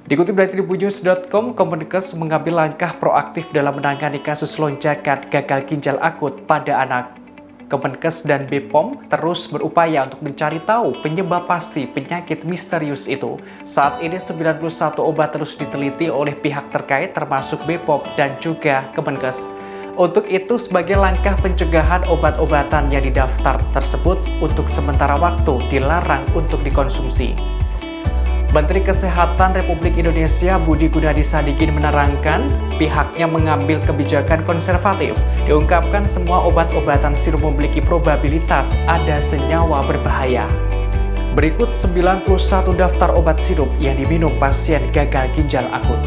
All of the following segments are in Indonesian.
Dikutip dari tribunnews.com, Kemenkes mengambil langkah proaktif dalam menangani kasus lonjakan gagal ginjal akut pada anak. Kemenkes dan BPOM terus berupaya untuk mencari tahu penyebab pasti penyakit misterius itu. Saat ini 91 obat terus diteliti oleh pihak terkait termasuk BPOM dan juga Kemenkes. Untuk itu, sebagai langkah pencegahan obat-obatan yang didaftar tersebut untuk sementara waktu dilarang untuk dikonsumsi. Menteri Kesehatan Republik Indonesia Budi Gunadi Sadikin menerangkan pihaknya mengambil kebijakan konservatif. Diungkapkan semua obat-obatan sirup memiliki probabilitas ada senyawa berbahaya. Berikut 91 daftar obat sirup yang diminum pasien gagal ginjal akut.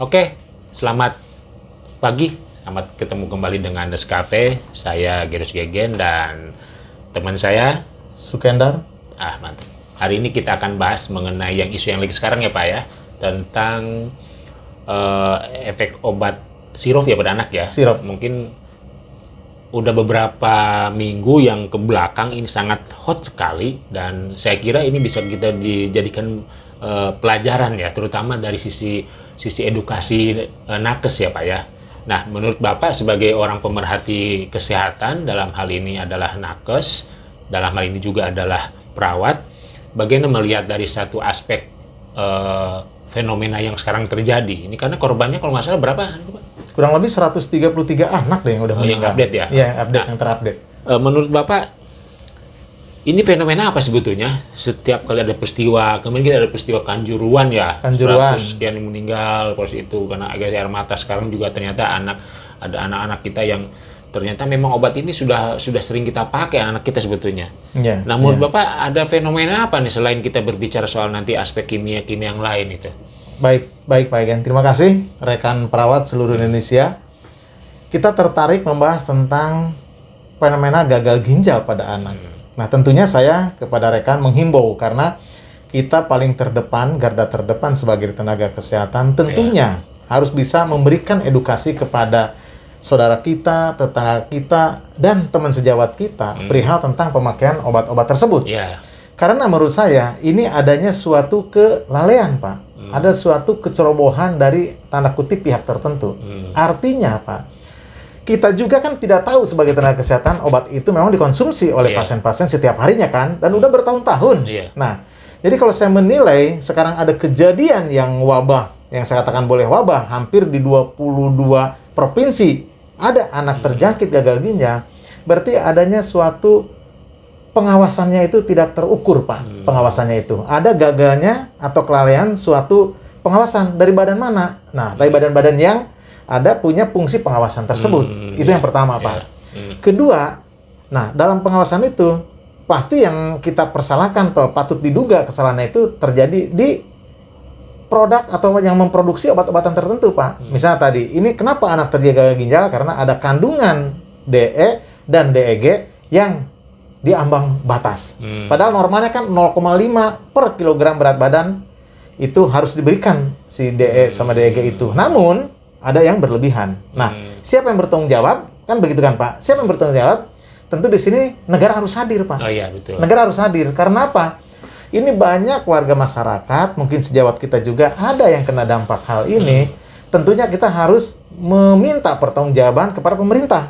Oke, selamat pagi. Selamat ketemu kembali dengan Nescafe. Saya Gerus Gegen dan teman saya Sukendar Ahmad. Hari ini kita akan bahas mengenai isu yang lagi sekarang ya Pak ya, tentang efek obat sirup ya pada anak ya. Sirup. Mungkin udah beberapa minggu yang ke belakang ini sangat hot sekali, dan saya kira ini bisa kita dijadikan pelajaran ya, terutama dari sisi edukasi nakes ya Pak ya. Nah, menurut Bapak sebagai orang pemerhati kesehatan, dalam hal ini adalah nakes, dalam hal ini juga adalah perawat, bagaimana melihat dari satu aspek fenomena yang sekarang terjadi ini? Karena korbannya kalau nggak salah berapa? kurang lebih 133 anak deh yang udah meninggal. Yang update ya? Iya, yang update, yang terupdate. Menurut Bapak, ini fenomena apa sebetulnya? Setiap kali ada peristiwa, kemudian kita ada peristiwa Kanjuruhan ya, Kanjuruhan. 100 sekian yang meninggal, terus itu karena gas air mata. Sekarang juga ternyata ada anak-anak kita yang ternyata memang obat ini sudah sering kita pakai anak kita sebetulnya. Iya. Nah, menurut Bapak ada fenomena apa nih selain kita berbicara soal nanti aspek kimia-kimia yang lain itu? Baik Pak Egen. Terima kasih rekan perawat seluruh Indonesia. Kita tertarik membahas tentang fenomena gagal ginjal pada anak. Nah, tentunya saya kepada rekan menghimbau karena kita paling terdepan, garda terdepan sebagai tenaga kesehatan, tentunya harus bisa memberikan edukasi kepada saudara kita, tetangga kita, dan teman sejawat kita perihal tentang pemakaian obat-obat tersebut. Karena menurut saya ini adanya suatu kelalaian, Pak. Ada suatu kecerobohan dari tanda kutip pihak tertentu. Artinya, Pak, kita juga kan tidak tahu sebagai tenaga kesehatan obat itu memang dikonsumsi oleh pasien-pasien setiap harinya kan, dan udah bertahun-tahun. Nah, jadi kalau saya menilai sekarang ada kejadian yang wabah, yang saya katakan boleh wabah, hampir di 22 provinsi ada anak terjangkit gagal ginjal, berarti adanya suatu pengawasannya itu tidak terukur, Pak. Pengawasannya itu ada gagalnya atau kelalaian suatu pengawasan dari badan mana? Nah, dari badan-badan yang ada punya fungsi pengawasan tersebut. Itu yang pertama, Pak. Kedua, nah dalam pengawasan itu pasti yang kita persalahkan atau patut diduga kesalahannya itu terjadi di produk atau yang memproduksi obat-obatan tertentu, Pak. Misalnya tadi, ini kenapa anak terjadi gagal ginjal? Karena ada kandungan DE dan DEG yang di ambang batas. Padahal normalnya kan 0,5 per kilogram berat badan itu harus diberikan si DE sama DEG itu. Namun, ada yang berlebihan. Nah, siapa yang bertanggung jawab? Kan begitu kan, Pak? Siapa yang bertanggung jawab? Tentu di sini negara harus hadir, Pak. Oh iya, betul. Negara harus hadir. Karena apa? Ini banyak warga masyarakat, mungkin sejawat kita juga ada yang kena dampak hal ini. Tentunya kita harus meminta pertanggungjawaban kepada pemerintah.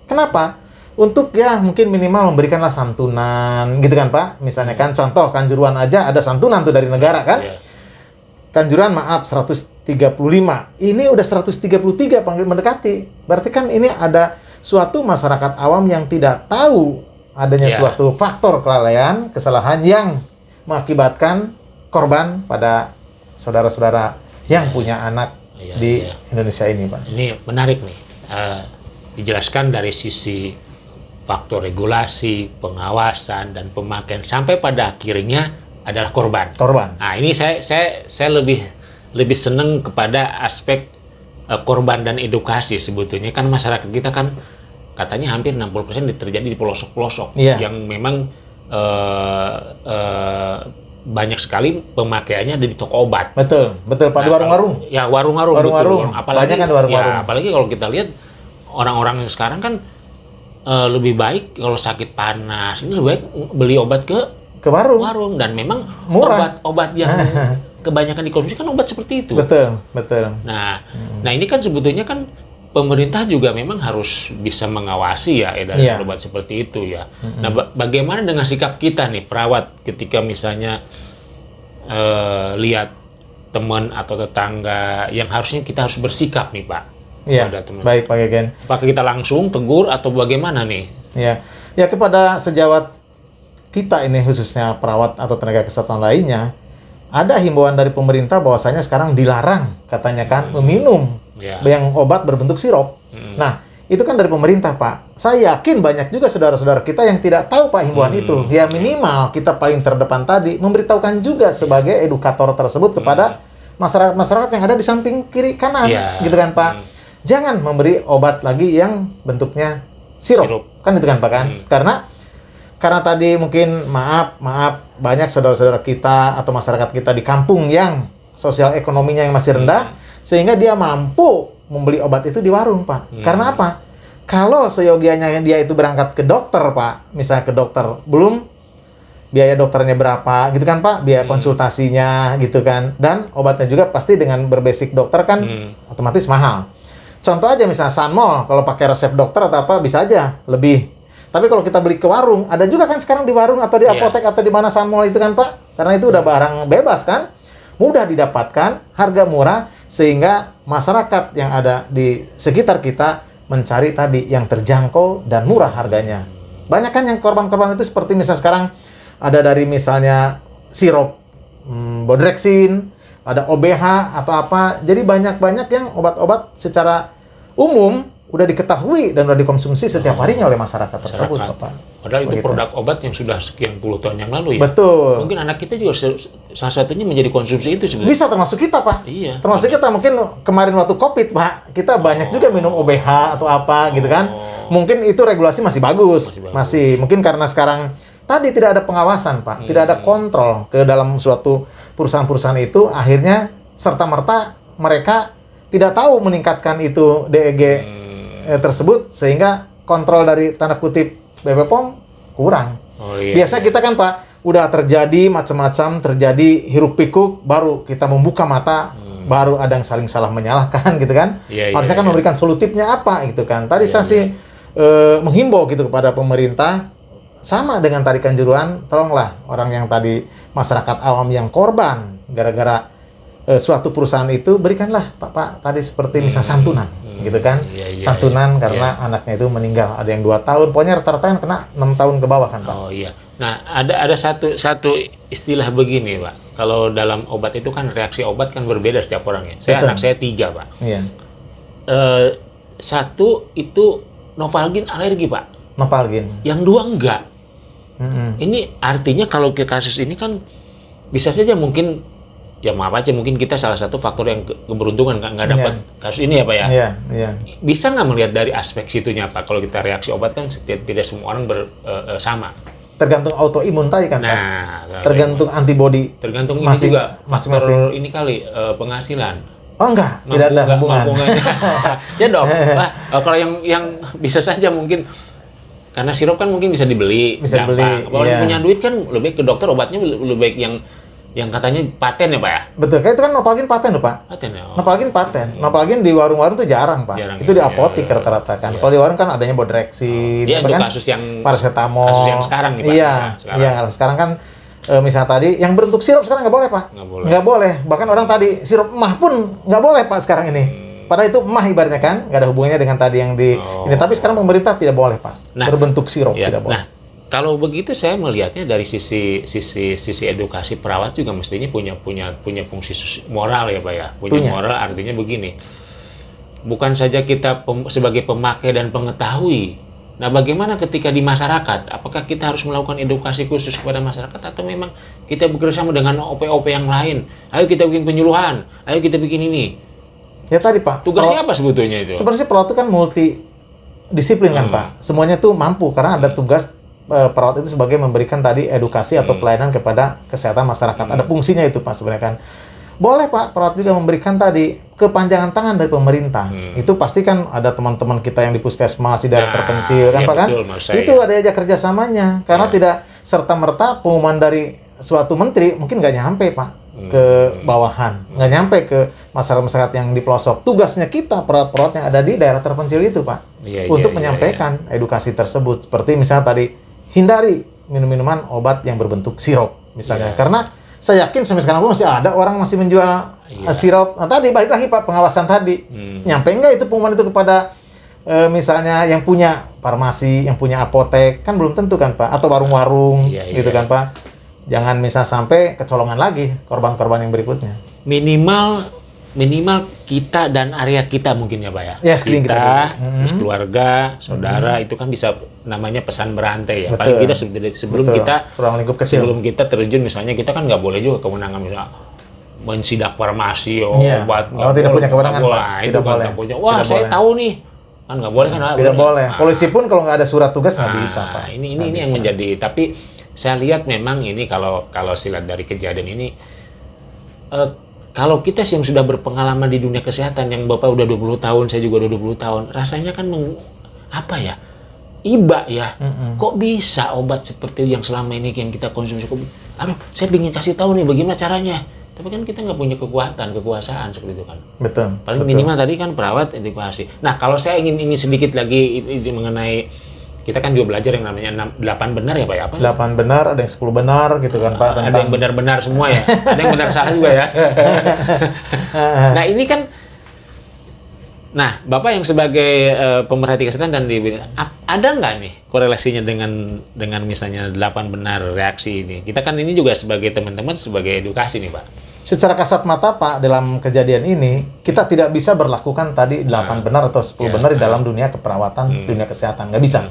Kenapa? Untuk ya mungkin minimal memberikanlah santunan, gitu kan, Pak? Misalnya kan contoh Kanjuruhan aja ada santunan tuh dari negara kan? Iya. Kanjuruhan maaf 135. Ini udah 133 panggil mendekati. Berarti kan ini ada suatu masyarakat awam yang tidak tahu adanya suatu faktor kelalaian, kesalahan yang mengakibatkan korban pada saudara-saudara yang punya anak di Indonesia ini, Pak. Ini menarik nih. Dijelaskan dari sisi faktor regulasi, pengawasan, dan pemakaian sampai pada akhirnya adalah korban. Nah, ini saya lebih senang kepada aspek korban dan edukasi sebetulnya. Kan masyarakat kita kan katanya hampir 60% terjadi di pelosok-pelosok yang memang banyak sekali pemakaiannya ada di toko obat. Betul Pak, di warung-warung. Ya, warung-warung. Apalagi banyak kan di warung-warung. Ya, apalagi kalau kita lihat orang-orang yang sekarang kan lebih baik kalau sakit panas ini lebih baik beli obat ke warung dan memang murah. obat yang kebanyakan dikonsumsi kan obat seperti itu. Betul. Nah ini kan sebetulnya kan pemerintah juga memang harus bisa mengawasi ya edaran obat seperti itu ya. Nah, bagaimana dengan sikap kita nih perawat ketika misalnya lihat teman atau tetangga yang harusnya kita harus bersikap nih, Pak? Iya. Baik, Pak Gegen. Apakah kita langsung tegur atau bagaimana nih? Ya kepada sejawat kita ini khususnya perawat atau tenaga kesehatan lainnya, ada himbauan dari pemerintah bahwasanya sekarang dilarang katanya kan meminum yang obat berbentuk sirup. Nah, itu kan dari pemerintah, Pak. Saya yakin banyak juga saudara-saudara kita yang tidak tahu, Pak, himbauan itu. Ya minimal kita paling terdepan tadi memberitahukan juga sebagai edukator tersebut kepada masyarakat-masyarakat yang ada di samping kiri kanan, gitu kan, Pak. Jangan memberi obat lagi yang bentuknya sirup. Kan itu kan, Pak kan? Karena tadi mungkin maaf banyak saudara-saudara kita atau masyarakat kita di kampung yang sosial ekonominya yang masih rendah sehingga dia mampu membeli obat itu di warung, Pak. Karena apa? Kalau seyogianya dia itu berangkat ke dokter, Pak, misalnya ke dokter, belum biaya dokternya berapa, gitu kan, Pak, biaya konsultasinya, gitu kan, dan obatnya juga pasti dengan berbasic dokter kan otomatis mahal. Contoh aja misalnya Sanmol, kalau pakai resep dokter atau apa bisa aja lebih. Tapi kalau kita beli ke warung, ada juga kan sekarang di warung atau di apotek atau di mana Sanmol itu kan, Pak, karena itu udah barang bebas kan, mudah didapatkan, harga murah, sehingga masyarakat yang ada di sekitar kita mencari tadi yang terjangkau dan murah harganya. Banyak kan yang korban-korban itu seperti misalnya sekarang ada dari misalnya sirup Bodrexin, ada OBH atau apa. Jadi banyak-banyak yang obat-obat secara umum udah diketahui dan udah dikonsumsi setiap harinya oleh masyarakat tersebut, Bapak. Padahal itu produk obat yang sudah sekian puluh tahun yang lalu ya. Betul. Mungkin anak kita juga salah satunya menjadi konsumsi itu sebenarnya. Bisa termasuk kita, Pak. Iya. Termasuk kita mungkin kemarin waktu Covid, Pak, kita banyak juga minum OBH atau apa gitu kan. Mungkin itu regulasi masih bagus. Masih. Mungkin karena sekarang tadi tidak ada pengawasan, Pak. Tidak ada kontrol ke dalam suatu perusahaan-perusahahan itu, akhirnya serta-merta mereka tidak tahu meningkatkan itu DEG tersebut sehingga kontrol dari tanda kutip BP POM kurang. Biasa kita kan, Pak, udah terjadi macam-macam, terjadi hiruk pikuk, baru kita membuka mata, baru ada yang saling salah menyalahkan gitu kan. Harusnya kan memberikan solutifnya apa gitu kan. Tadi saya sih menghimbau gitu kepada pemerintah, sama dengan tadi Kanjuruhan, tolonglah orang yang tadi masyarakat awam yang korban gara-gara suatu perusahaan itu, berikanlah Pak tadi seperti misal santunan gitu kan, santunan karena anaknya itu meninggal, ada yang 2 tahun, pokoknya rata-rata kan kena 6 tahun ke bawah kan, Pak. Oh iya. Nah, ada satu istilah begini, Pak. Kalau dalam obat itu kan reaksi obat kan berbeda setiap orang ya. Anak saya 3, Pak. Iya. 1 itu Novalgin alergi, Pak. Novalgin. Yang 2 enggak. Ini artinya kalau ke kasus ini kan bisa saja mungkin, ya maaf aja, mungkin kita salah satu faktor yang keberuntungan nggak dapat kasus ini ya Pak ya. Iya. Bisa nggak melihat dari aspek situnya Pak? Kalau kita reaksi obat kan tidak semua orang sama. Tergantung autoimun tadi kan, Pak. Nah, Tergantung antibodi. tergantung ini Masing- juga faktor masing-masing. ini kali penghasilan. Oh enggak, tidak ada hubungan. Ya dong. Kalau yang bisa saja mungkin karena sirup kan mungkin bisa dibeli, Bisa gampang. dibeli, Kalau iya. punya duit kan lebih ke dokter, obatnya lebih baik yang katanya paten ya Pak ya. Betul, kayak itu kan Nopalgin paten loh Pak. Paten ya. Nopalgin paten. Nopalgin di warung-warung tuh jarang Pak. Jarang, Itu di ya. apotek Iya. rata-rata kan. Iya. Kalau di warung kan adanya Bodrexin, Iya, apa untuk kan? kasus yang Paracetamol. kasus yang sekarang nih Pak. Iya, Sekarang. iya. Kalau sekarang kan misalnya tadi yang berbentuk sirup sekarang nggak boleh Pak. Nggak boleh. Bahkan orang tadi sirup emah pun nggak boleh Pak sekarang ini. Padahal itu emah ibaratnya kan, nggak ada hubungannya dengan tadi yang di ini. Tapi sekarang pemerintah tidak boleh Pak. Nah, Berbentuk sirup Ya, tidak boleh. nah, kalau begitu saya melihatnya dari sisi edukasi perawat juga mestinya punya fungsi moral ya Pak ya. Punya moral artinya begini. Bukan saja kita sebagai pemakai dan pengetahui. Nah, bagaimana ketika di masyarakat? Apakah kita harus melakukan edukasi khusus kepada masyarakat atau memang kita bekerjasama dengan OP-OP yang lain? Ayo kita bikin penyuluhan, ayo kita bikin ini. Ya tadi Pak. Tugasnya apa sebetulnya itu? Sebenarnya perawat itu kan multidisiplin kan Pak. Semuanya tuh mampu karena ada tugas perawat itu sebagai memberikan tadi edukasi atau pelayanan kepada kesehatan masyarakat. Ada fungsinya itu Pak sebenarnya kan. Boleh Pak, perawat juga memberikan tadi kepanjangan tangan dari pemerintah. Itu pasti kan ada teman-teman kita yang di puskesmas, di daerah terpencil kan iya, Pak kan. betul, maksud saya. Itu ada aja kerjasamanya. Karena tidak serta-merta pengumuman dari suatu menteri mungkin nggak nyampe Pak ke bawahan, nggak nyampe ke masyarakat yang di pelosok. Tugasnya kita perawat-perawat yang ada di daerah terpencil itu Pak, untuk menyampaikan edukasi tersebut. Seperti misalnya tadi, hindari minum-minuman obat yang berbentuk sirup misalnya. Karena saya yakin sampai sekarang pun masih ada orang masih menjual sirup. Nah tadi balik lagi Pak, pengawasan tadi, nyampe nggak itu pengumuman itu kepada misalnya yang punya farmasi, yang punya apotek, kan belum tentu kan Pak, atau warung-warung gitu kan Pak. Jangan misal sampai kecolongan lagi korban-korban yang berikutnya. Minimal kita dan area kita mungkin ya Pak ya. Ya, sekeliling kita, kita terus keluarga, saudara, itu kan bisa namanya pesan berantai ya. Betul. Paling tidak sebelum Betul. kita Ruang lingkup kecil. sebelum kita terjun misalnya, kita kan nggak boleh juga kewenangan misalnya mensidak farmasi obat. Oh, tidak punya kewenangan Pak. Pak. Itu Tidak kan boleh. nggak punya. Wah, Tidak saya boleh. tahu nih. Kan nggak boleh kan? Tidak boleh. Polisi pun kalau nggak ada surat tugas nggak bisa Pak. Ini yang menjadi. Tapi saya lihat memang ini kalau saya lihat dari kejadian ini, kalau kita yang sudah berpengalaman di dunia kesehatan, yang Bapak udah 20 tahun, saya juga udah 20 tahun, rasanya kan apa ya? Iba ya. Kok bisa obat seperti yang selama ini yang kita konsumsi? Aduh, saya ingin kasih tahu nih bagaimana caranya. Tapi kan kita nggak punya kekuasaan seperti itu kan. Betul. Paling minimal tadi kan perawat edukasi. Nah, kalau saya ingin sedikit lagi mengenai, kita kan juga belajar yang namanya 8 benar ya Pak ya? Apa? 8 benar, ada yang 10 benar gitu kan Pak. Ada yang benar-benar semua ya? Ada yang benar salah juga ya? Nah ini kan, Bapak yang sebagai pemerhati kesehatan dan ada nggak nih korelasinya dengan misalnya 8 benar reaksi ini? Kita kan ini juga sebagai teman-teman, sebagai edukasi nih Pak. Secara kasat mata Pak, dalam kejadian ini kita tidak bisa berlakukan tadi 8 benar atau 10 benar di dalam dunia keperawatan, dunia kesehatan. Nggak bisa.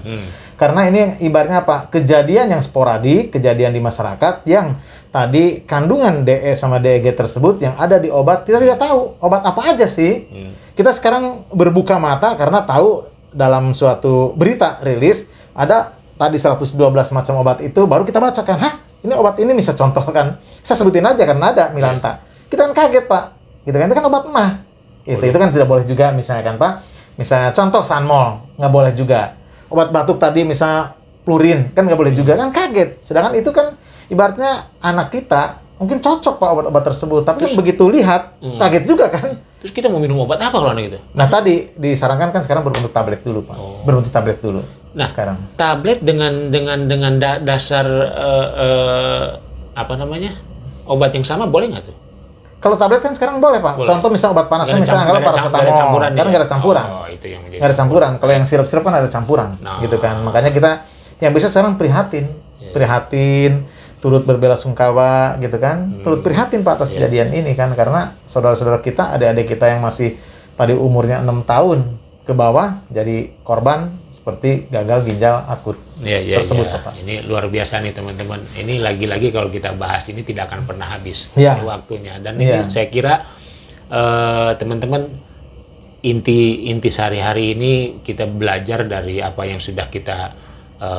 Karena ini ibaratnya apa? Kejadian yang sporadik, kejadian di masyarakat yang tadi kandungan DE sama DEG tersebut yang ada di obat, kita tidak tahu obat apa aja sih. Kita sekarang berbuka mata karena tahu dalam suatu berita rilis ada tadi 112 macam obat itu, baru kita bacakan, hah? Ini obat ini bisa contohkan. Saya sebutin aja karena ada Milanta. Kita kan kaget Pak. Gitu kan, itu kan obat emah. Itu kan tidak boleh juga misalnya kan Pak. Misalnya contoh Sanmol, nggak boleh juga. Obat batuk tadi misalnya Plurin, kan nggak boleh juga. Kan kaget. Sedangkan itu kan ibaratnya anak kita mungkin cocok Pak obat-obat tersebut. Tapi kan begitu lihat, kaget juga kan. Terus kita mau minum obat apa kalau anak itu? Nah tadi disarankan kan sekarang berbentuk tablet dulu Pak. Berbentuk tablet dulu. Nah, sekarang tablet dengan dasar apa namanya, obat yang sama boleh nggak tuh? kalau tablet kan sekarang boleh Pak. Boleh. Contoh misal obat panasnya Nggak ada misalnya anggaplah nggak ada paracetamol. campuran Karena ya? nggak ada campuran. Oh, itu yang menjadi. Nggak ada campuran. Kalau yang sirup-sirup kan ada campuran, Nah. gitu kan. Makanya kita yang bisa sekarang prihatin, turut berbelasungkawa, gitu kan. Turut prihatin Pak atas kejadian ini kan, karena saudara-saudara kita, adik-adik kita yang masih tadi umurnya 6 tahun, ke bawah jadi korban seperti gagal ginjal akut tersebut, Bapak. Ini luar biasa nih teman-teman. Ini lagi-lagi kalau kita bahas ini tidak akan pernah habis waktunya. Dan ini saya kira teman-teman inti sehari-hari ini kita belajar dari apa yang sudah kita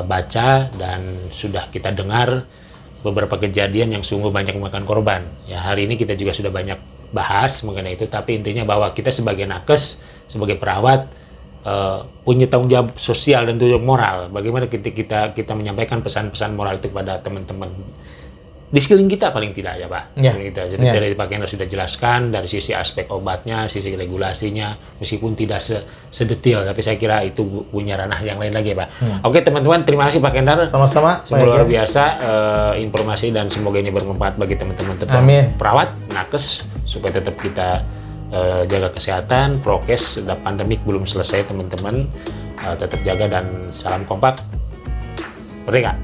baca dan sudah kita dengar beberapa kejadian yang sungguh banyak memakan korban. Ya, hari ini kita juga sudah banyak bahas mengenai itu, tapi intinya bahwa kita sebagai nakes, sebagai perawat punya tanggung jawab sosial dan tanggung jawab moral. Bagaimana kita menyampaikan pesan-pesan moral itu kepada teman-teman di sekeliling kita paling tidak ya Pak. Jadi dari Pak Kendra sudah jelaskan dari sisi aspek obatnya, sisi regulasinya, meskipun tidak sedetail, tapi saya kira itu punya ranah yang lain lagi ya Pak. Oke teman-teman, terima kasih Pak Kendra. Sama-sama. Luar biasa informasi dan semoga ini bermanfaat bagi teman-teman tetap perawat, nakes, supaya tetap kita jaga kesehatan, prokes, pandemik belum selesai teman-teman, tetap jaga dan salam kompak, merdeka.